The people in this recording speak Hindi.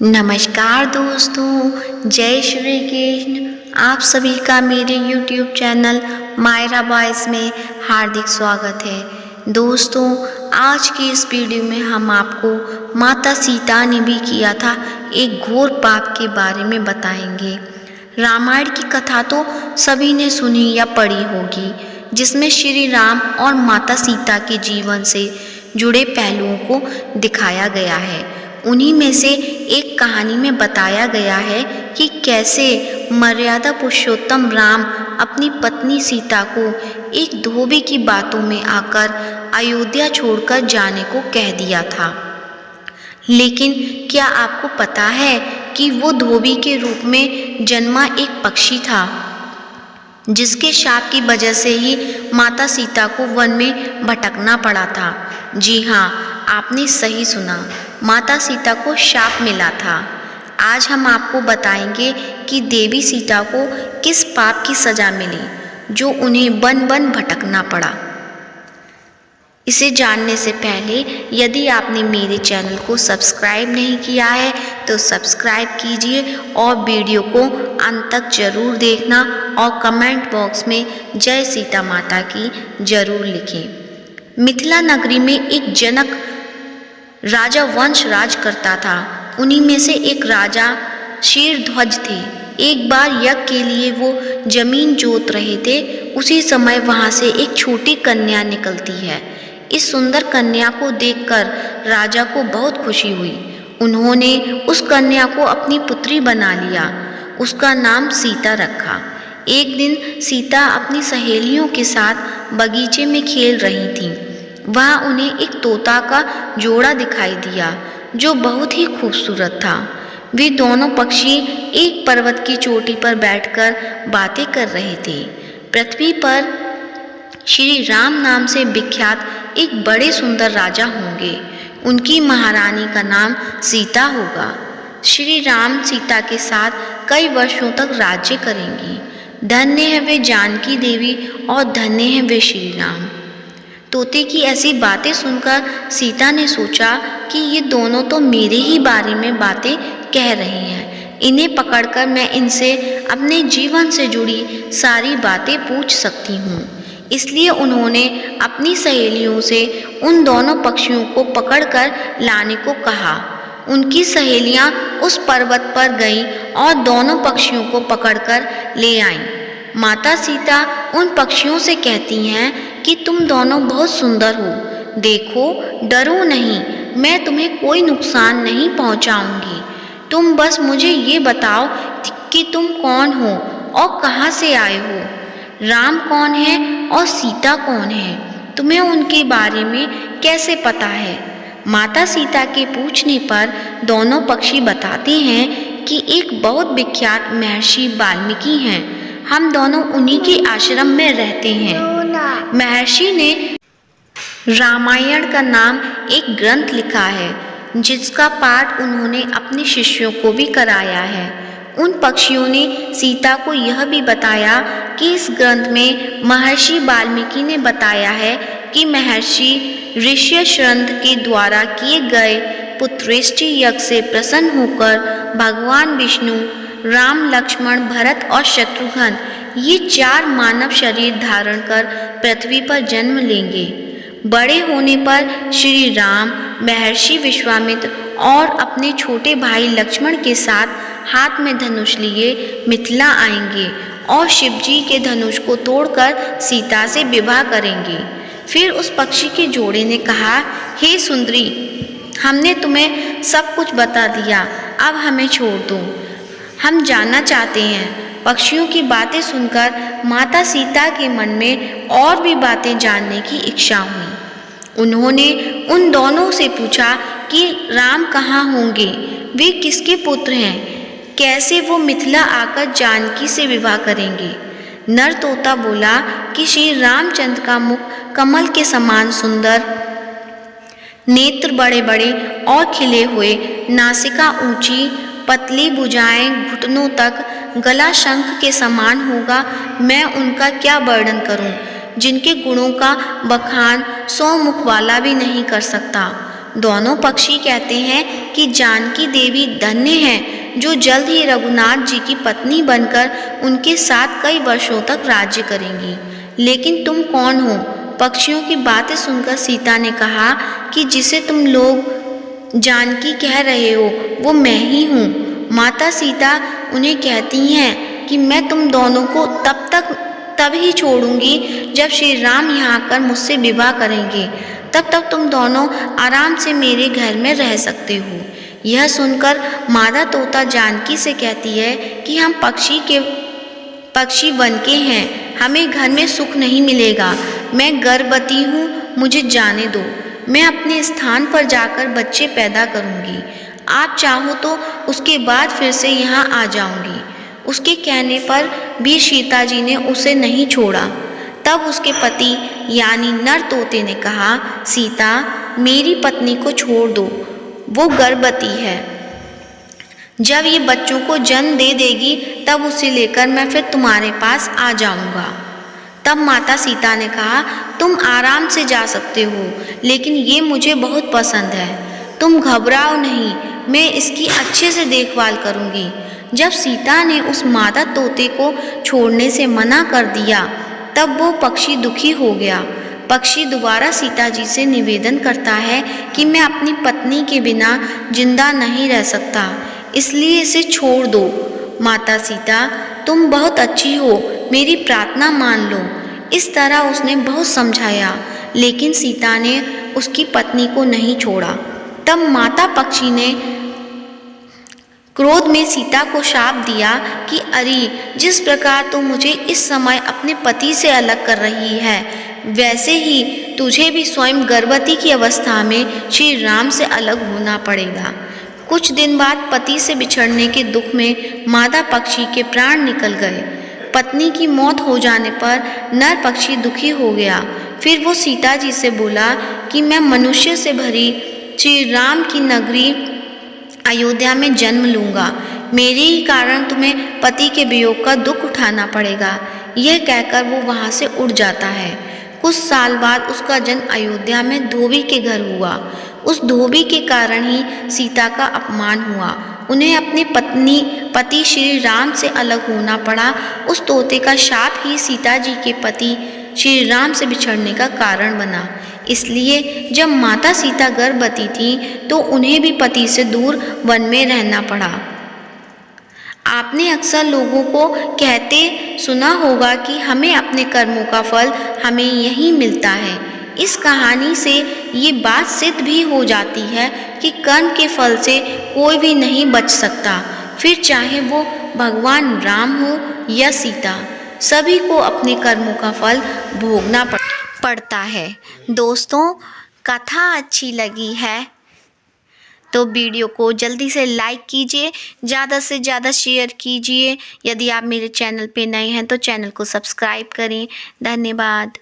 नमस्कार दोस्तों, जय श्री कृष्ण। आप सभी का मेरे YouTube चैनल मायरा बॉयज़ में हार्दिक स्वागत है। दोस्तों, आज की इस वीडियो में हम आपको माता सीता ने भी किया था एक घोर पाप के बारे में बताएंगे। रामायण की कथा तो सभी ने सुनी या पढ़ी होगी, जिसमें श्री राम और माता सीता के जीवन से जुड़े पहलुओं को दिखाया गया है। उन्हीं में से एक कहानी में बताया गया है कि कैसे मर्यादा पुरुषोत्तम राम अपनी पत्नी सीता को एक धोबी की बातों में आकर अयोध्या छोड़कर जाने को कह दिया था। लेकिन क्या आपको पता है कि वो धोबी के रूप में जन्मा एक पक्षी था, जिसके शाप की वजह से ही माता सीता को वन में भटकना पड़ा था। जी हाँ, आपने सही सुना, माता सीता को शाप मिला था। आज हम आपको बताएंगे कि देवी सीता को किस पाप की सजा मिली, जो उन्हें वन वन भटकना पड़ा। इसे जानने से पहले यदि आपने मेरे चैनल को सब्सक्राइब नहीं किया है तो सब्सक्राइब कीजिए और वीडियो को अंत तक जरूर देखना और कमेंट बॉक्स में जय सीता माता की जरूर लिखें। मिथिला नगरी में एक जनक राजा वंश राज करता था। उन्हीं में से एक राजा शीरध्वज थे। एक बार यज्ञ के लिए वो जमीन जोत रहे थे। उसी समय वहां से एक छोटी कन्या निकलती है। इस सुंदर कन्या को देखकर राजा को बहुत खुशी हुई। उन्होंने उस कन्या को अपनी पुत्री बना लिया। उसका नाम सीता रखा। एक दिन सीता अपनी सहेलियों के साथ बगीचे में खेल रही थीं। वहाँ उन्हें एक तोता का जोड़ा दिखाई दिया, जो बहुत ही खूबसूरत था। वे दोनों पक्षी एक पर्वत की चोटी पर बैठकर बातें कर रहे थे। पृथ्वी पर श्री राम नाम से विख्यात एक बड़े सुंदर राजा होंगे। उनकी महारानी का नाम सीता होगा। श्री राम सीता के साथ कई वर्षों तक राज्य करेंगी। धन्य है वे जानकी देवी और धन्य है वे श्री राम। तोते की ऐसी बातें सुनकर सीता ने सोचा कि ये दोनों तो मेरे ही बारे में बातें कह रहे हैं। इन्हें पकड़कर मैं इनसे अपने जीवन से जुड़ी सारी बातें पूछ सकती हूँ। इसलिए उन्होंने अपनी सहेलियों से उन दोनों पक्षियों को पकड़कर लाने को कहा। उनकी सहेलियाँ उस पर्वत पर गईं और दोनों पक्षियों को पकड़कर ले आईं। माता सीता उन पक्षियों से कहती हैं कि तुम दोनों बहुत सुंदर हो। देखो, डरो नहीं, मैं तुम्हें कोई नुकसान नहीं पहुंचाऊंगी। तुम बस मुझे ये बताओ कि तुम कौन हो और कहाँ से आए हो। राम कौन है और सीता कौन है, तुम्हें उनके बारे में कैसे पता है। माता सीता के पूछने पर दोनों पक्षी बताते हैं कि एक बहुत विख्यात महर्षि वाल्मीकि हैं। हम दोनों उन्हीं के आश्रम में रहते हैं। महर्षि ने रामायण का नाम एक ग्रंथ लिखा है, जिसका पाठ उन्होंने अपने शिष्यों को भी कराया है। उन पक्षियों ने सीता को यह भी बताया कि इस ग्रंथ में महर्षि वाल्मीकि ने बताया है कि महर्षि ऋष्यशृंग के द्वारा किए गए पुत्रेष्टि यज्ञ से प्रसन्न होकर भगवान विष्णु, राम, लक्ष्मण, भरत और शत्रुघ्न ये 4 मानव शरीर धारण कर पृथ्वी पर जन्म लेंगे। बड़े होने पर श्री राम महर्षि विश्वामित्र और अपने छोटे भाई लक्ष्मण के साथ हाथ में धनुष लिए मिथिला आएंगे और शिवजी के धनुष को तोड़कर सीता से विवाह करेंगे। फिर उस पक्षी के जोड़े ने कहा, हे सुंदरी, हमने तुम्हें सब कुछ बता दिया, अब हमें छोड़ दो, हम जानना चाहते हैं। पक्षियों की बातें सुनकर माता सीता के मन में और भी बातें जानने की इच्छा हुई। उन्होंने उन दोनों से पूछा कि राम कहाँ होंगे, वे किसके पुत्र हैं, कैसे वो मिथिला आकर जानकी से विवाह करेंगे। नर तोता बोला कि श्री रामचंद्र का मुख कमल के समान सुंदर, नेत्र बड़े बड़े और खिले हुए, नासिका ऊंची, पतली भुजाएं घुटनों तक, गला शंख के समान होगा। मैं उनका क्या वर्णन करूं, जिनके गुणों का बखान 100 मुख वाला भी नहीं कर सकता। दोनों पक्षी कहते हैं कि जानकी देवी धन्य हैं जो जल्द ही रघुनाथ जी की पत्नी बनकर उनके साथ कई वर्षों तक राज्य करेंगी। लेकिन तुम कौन हो? पक्षियों की बातें सुनकर सीता ने कहा कि जिसे तुम लोग जानकी कह रहे हो वो मैं ही हूँ। माता सीता उन्हें कहती हैं कि मैं तुम दोनों को तब ही छोड़ूंगी जब श्री राम यहाँ आकर मुझसे विवाह करेंगे। तब तक तुम दोनों आराम से मेरे घर में रह सकते हो। यह सुनकर मादा तोता जानकी से कहती है कि हम पक्षी वन के हैं, हमें घर में सुख नहीं मिलेगा। मैं गर्भवती हूँ, मुझे जाने दो। मैं अपने स्थान पर जाकर बच्चे पैदा करूँगी। आप चाहो तो उसके बाद फिर से यहाँ आ जाऊँगी। उसके कहने पर भी सीता जी ने उसे नहीं छोड़ा। तब उसके पति यानी नर तोते ने कहा, सीता मेरी पत्नी को छोड़ दो, वो गर्भवती है। जब ये बच्चों को जन्म दे देगी तब उसे लेकर मैं फिर तुम्हारे पास आ जाऊंगा। तब माता सीता ने कहा, तुम आराम से जा सकते हो, लेकिन ये मुझे बहुत पसंद है। तुम घबराओ नहीं, मैं इसकी अच्छे से देखभाल करूंगी। जब सीता ने उस मादा तोते को छोड़ने से मना कर दिया तब वो पक्षी दुखी हो गया। पक्षी दोबारा सीता जी से निवेदन करता है कि मैं अपनी पत्नी के बिना जिंदा नहीं रह सकता, इसलिए इसे छोड़ दो। माता सीता तुम बहुत अच्छी हो, मेरी प्रार्थना मान लो। इस तरह उसने बहुत समझाया, लेकिन सीता ने उसकी पत्नी को नहीं छोड़ा। तब माता पक्षी ने क्रोध में सीता को शाप दिया कि अरे, जिस प्रकार तू मुझे इस समय अपने पति से अलग कर रही है, वैसे ही तुझे भी स्वयं गर्भवती की अवस्था में श्री राम से अलग होना पड़ेगा। कुछ दिन बाद पति से बिछड़ने के दुख में मादा पक्षी के प्राण निकल गए। पत्नी की मौत हो जाने पर नर पक्षी दुखी हो गया। फिर वो सीता जी से बोला कि मैं मनुष्य से भरी श्री राम की नगरी अयोध्या में जन्म लूँगा। मेरे ही कारण तुम्हें पति के वियोग का दुख उठाना पड़ेगा। यह कहकर वो वहाँ से उड़ जाता है। कुछ साल बाद उसका जन्म अयोध्या में धोबी के घर हुआ। उस धोबी के कारण ही सीता का अपमान हुआ। उन्हें अपने पति श्री राम से अलग होना पड़ा। उस तोते का शाप ही सीता जी के पति श्री राम से बिछड़ने का कारण बना। इसलिए जब माता सीता गर्भवती थी तो उन्हें भी पति से दूर वन में रहना पड़ा। आपने अक्सर लोगों को कहते सुना होगा कि हमें अपने कर्मों का फल हमें यहीं मिलता है। इस कहानी से ये बात सिद्ध भी हो जाती है कि कर्म के फल से कोई भी नहीं बच सकता, फिर चाहे वो भगवान राम हो या सीता, सभी को अपने कर्मों का फल भोगना पड़ता है। दोस्तों, कथा अच्छी लगी है तो वीडियो को जल्दी से लाइक कीजिए, ज़्यादा से ज़्यादा शेयर कीजिए। यदि आप मेरे चैनल पे नए हैं तो चैनल को सब्सक्राइब करें। धन्यवाद।